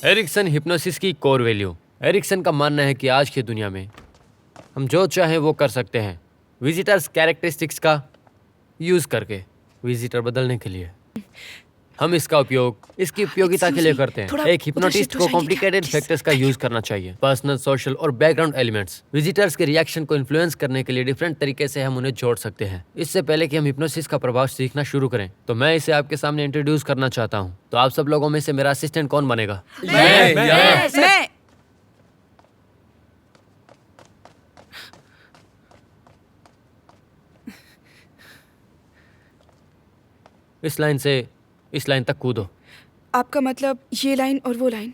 Ericsson hypnosis की core value. Ericsson का मानना है कि आज की दुनिया में हम जो चाहें वो कर सकते हैं, विजिटर्स कैरेक्टरिस्टिक्स का यूज करके विजिटर बदलने के लिए। हम इसका उपयोग इसकी उपयोगिता के लिए करते हैं। एक हिप्नोटिस्ट को कॉम्प्लिकेटेड फैक्टर्स का यूज करना चाहिए, पर्सनल, सोशल और बैकग्राउंड एलिमेंट्स। विजिटर्स के रिएक्शन को इन्फ्लुएंस करने के लिए डिफरेंट तरीके से हम उन्हें जोड़ सकते हैं। इससे पहले कि हम हिप्नोसिस का प्रभाव सीखना शुरू करें, तो मैं इसे आपके सामने इंट्रोड्यूस करना चाहता हूँ। तो आप सब लोगों में से मेरा असिस्टेंट कौन बनेगा? मैं। इस लाइन से इस लाइन तक कूदो। आपका मतलब ये लाइन और वो लाइन?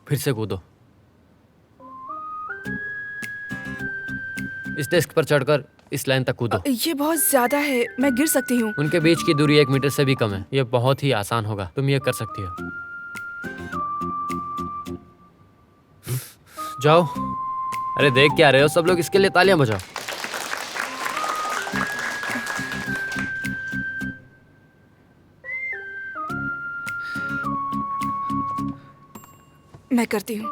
फिर से कूदो। इस डेस्क पर चढ़कर इस लाइन तक कूदो। ये बहुत ज्यादा है, मैं गिर सकती हूँ। उनके बीच की दूरी 1 मीटर से भी कम है। यह बहुत ही आसान होगा, तुम ये कर सकती हो। जाओ। अरे देख क्या रहे हो सब लोग, इसके लिए तालियां बजाओ। मैं करती हूँ।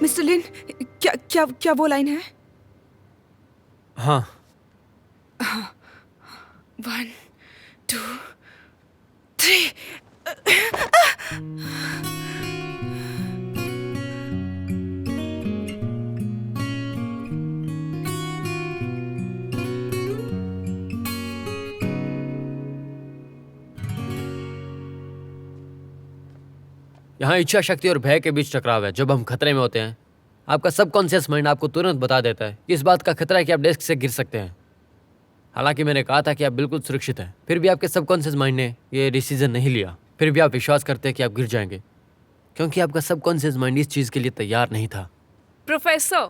मिस्टर लिन, क्या क्या क्या वो लाइन है? हाँ। 1 2 3। यहाँ इच्छा शक्ति और भय के बीच टकराव है। जब हम खतरे में होते हैं, आपका सबकॉन्शियस माइंड आपको तुरंत बता देता है कि इस बात का खतरा है कि आप डेस्क से गिर सकते हैं। हालांकि मैंने कहा था कि आप बिल्कुल सुरक्षित हैं, फिर भी आपके सबकॉन्शियस माइंड ने ये डिसीजन नहीं लिया। फिर भी आप विश्वास करते हैं कि आप गिर जाएंगे, क्योंकि आपका सबकॉन्शियस माइंड इस चीज के लिए तैयार नहीं था। प्रोफेसर,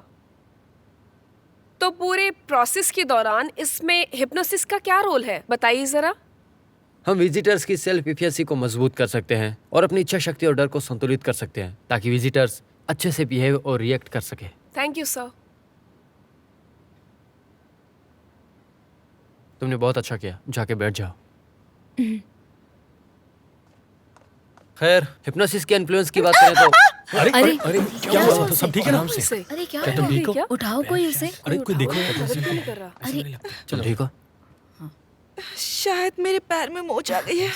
तो पूरे प्रोसेस के दौरान इसमें हिप्नोसिस का क्या रोल है, बताइए जरा। हम विजिटर्स की सेल्फ इफिशिएंसी को मजबूत कर सकते हैं और अपनी इच्छा शक्ति और डर को संतुलित कर सकते हैं, ताकि विजिटर्स अच्छे से बिहेव और रिएक्ट कर सके। Thank you sir. तुमने बहुत अच्छा किया, जाके बैठ जाओ। खैर, हिप्नोसिस के इन्फ्लुएंस की बात करें तो अरे अरे, अरे क्या हुआ? सब ठीक है ना? अरे क्या क्या तुम ठीक हो? उठाओ कोई उसे। अरे कोई देखो। अरे चलो ठीक हो। शायद मेरे पैर में मोच आ गई है।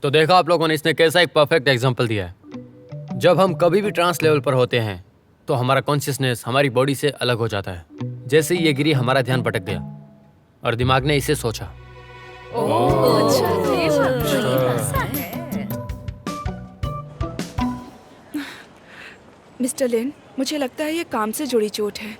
तो देखा आप लोगों ने, इसने कैसा एक परफेक्ट एग्जांपल दिया है। जब हम कभी भी ट्रांस लेवल पर होते हैं तो हमारा कॉन्शियसनेस हमारी बॉडी से अलग हो जाता है। जैसे ही ये गिरी, हमारा ध्यान भटक गया और दिमाग ने इसे सोचा। मिस्टर लिन, मुझे लगता है ये काम से जुड़ी चोट है।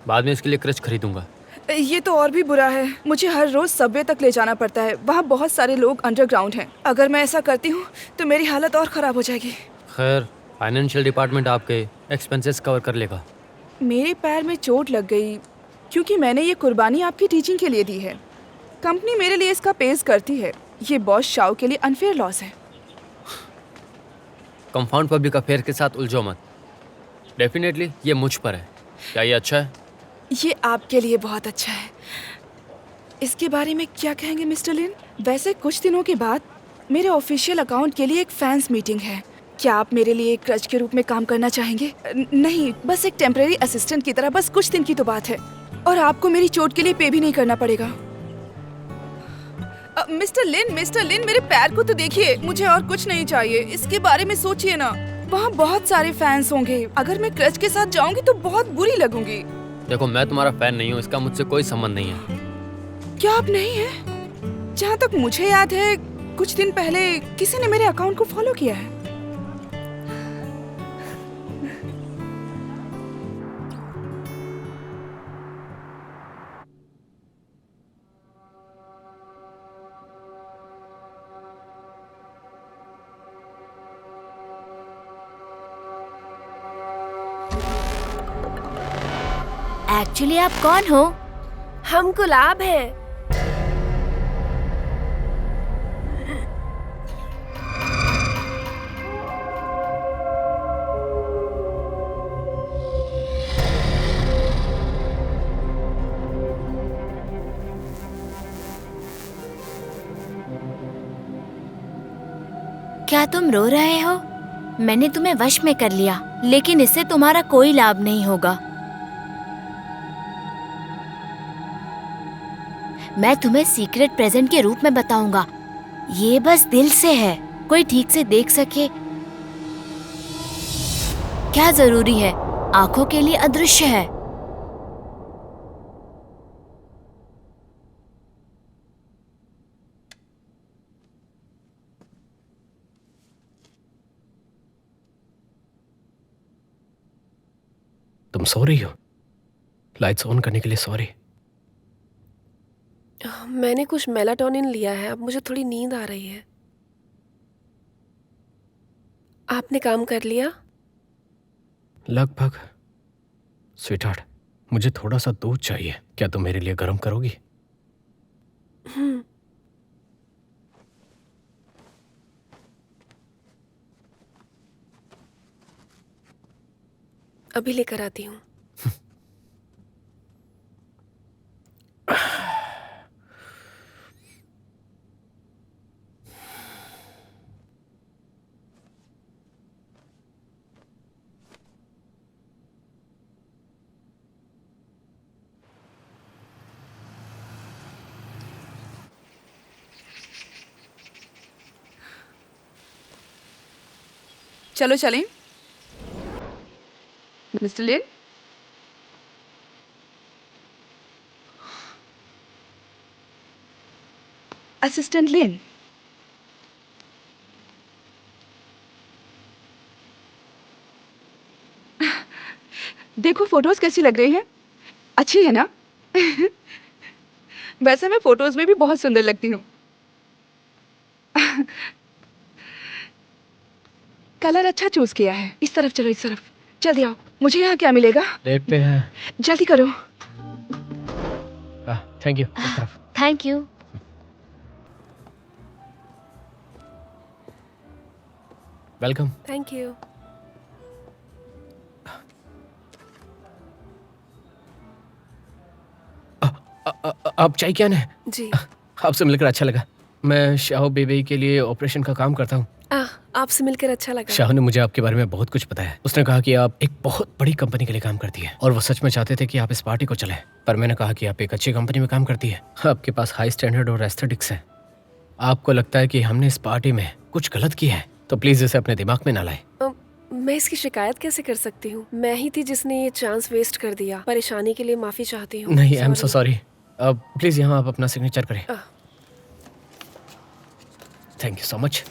बाद में इसके लिए क्रच खरीदूंगा। ये तो और भी बुरा है। मुझे हर रोज सबवे तक ले जाना पड़ता है। वहाँ बहुत सारे लोग अंडरग्राउंड हैं। अगर मैं ऐसा करती हूँ तो मेरी हालत और खराब हो जाएगी। खैर, फाइनेंशियल डिपार्टमेंट आपके एक्सपेंसेस कवर कर लेगा। मेरे पैर में चोट लग गई क्योंकि मैंने ये कुर्बानी आपकी टीचिंग के लिए दी है। कंपनी मेरे लिए इसका पेज करती है। ये बॉस शाओ के लिए अनफेयर लॉस है। कंपाउंड पब्लिक अफेयर के साथ उलझो मत। डेफिनेटली ये मुझ पर है। क्या ये अच्छा है? ये आपके लिए बहुत अच्छा है। इसके बारे में क्या कहेंगे मिस्टर लिन? वैसे कुछ दिनों के बाद मेरे ऑफिशियल अकाउंट के लिए एक फैंस मीटिंग है। क्या आप मेरे लिए एक क्रच के रूप में काम करना चाहेंगे? नहीं, बस एक टेम्परेरी असिस्टेंट की तरह। बस कुछ दिन की तो बात है और आपको मेरी चोट के लिए पे भी नहीं करना पड़ेगा। मिस्टर लिन, मेरे पैर को तो देखिए। मुझे और कुछ नहीं चाहिए। इसके बारे में सोचिए ना। वहाँ बहुत सारे फैंस होंगे। अगर मैं क्रच के साथ जाऊंगी तो बहुत बुरी लगूंगी। देखो, मैं तुम्हारा फैन नहीं हूँ, इसका मुझसे कोई संबंध नहीं है। क्या आप नहीं हैं? जहाँ तक मुझे याद है, कुछ दिन पहले किसी ने मेरे अकाउंट को फॉलो किया है। एक्चुअली आप कौन हो? हम गुलाब हैं। क्या तुम रो रहे हो? मैंने तुम्हें वश में कर लिया, लेकिन इससे तुम्हारा कोई लाभ नहीं होगा। मैं तुम्हें सीक्रेट प्रेजेंट के रूप में बताऊंगा। ये बस दिल से है, कोई ठीक से देख सके। क्या जरूरी है, आंखों के लिए अदृश्य है। तुम सो रही हो? लाइट्स ऑन करने के लिए सॉरी। मैंने कुछ मेलाटोनिन लिया है, अब मुझे थोड़ी नींद आ रही है। आपने काम कर लिया? लगभग। स्वीटहार्ट, मुझे थोड़ा सा दूध चाहिए, क्या तुम मेरे लिए गर्म करोगी? अभी लेकर आती हूँ। चलो चलें। मिस्टर लिन, असिस्टेंट लिन, देखो फोटोज कैसी लग रही है? अच्छी है ना? वैसे मैं फोटोज में भी बहुत सुंदर लगती हूँ। कलर अच्छा चूज किया है। इस तरफ चलो, इस तरफ। जल्दी आओ। मुझे यहाँ क्या मिलेगा? लेट पे है। जल्दी करो। Thank you. इस तरफ। Thank you. Welcome. Thank you. आप चाय क्या है? जी। आपसे मिलकर अच्छा लगा। मैं शाह बेबी के लिए ऑपरेशन का काम करता हूँ। आपसे मिलकर अच्छा लगा। शाह ने मुझे आपके बारे में बहुत कुछ बताया। उसने कहा कि आप एक बहुत बड़ी कंपनी के लिए काम करती है और वो सच में चाहते थे कि आप इस पार्टी को चलें। पर मैंने कहा कि आप एक अच्छी कंपनी में काम करती है, आपके पास हाई स्टैंडर्ड और एस्थेटिक्स है। आपको लगता है कि हमने इस पार्टी में कुछ गलत किया है, तो प्लीज इसे अपने दिमाग में ना लाए। मैं इसकी शिकायत कैसे कर सकती हूँ? मैं ही थी जिसने ये चांस वेस्ट कर दिया। परेशानी के लिए माफी चाहती हूँ। नहीं, I am so sorry. Please यहाँ आप अपना सिग्नेचर करें। Thank you so much.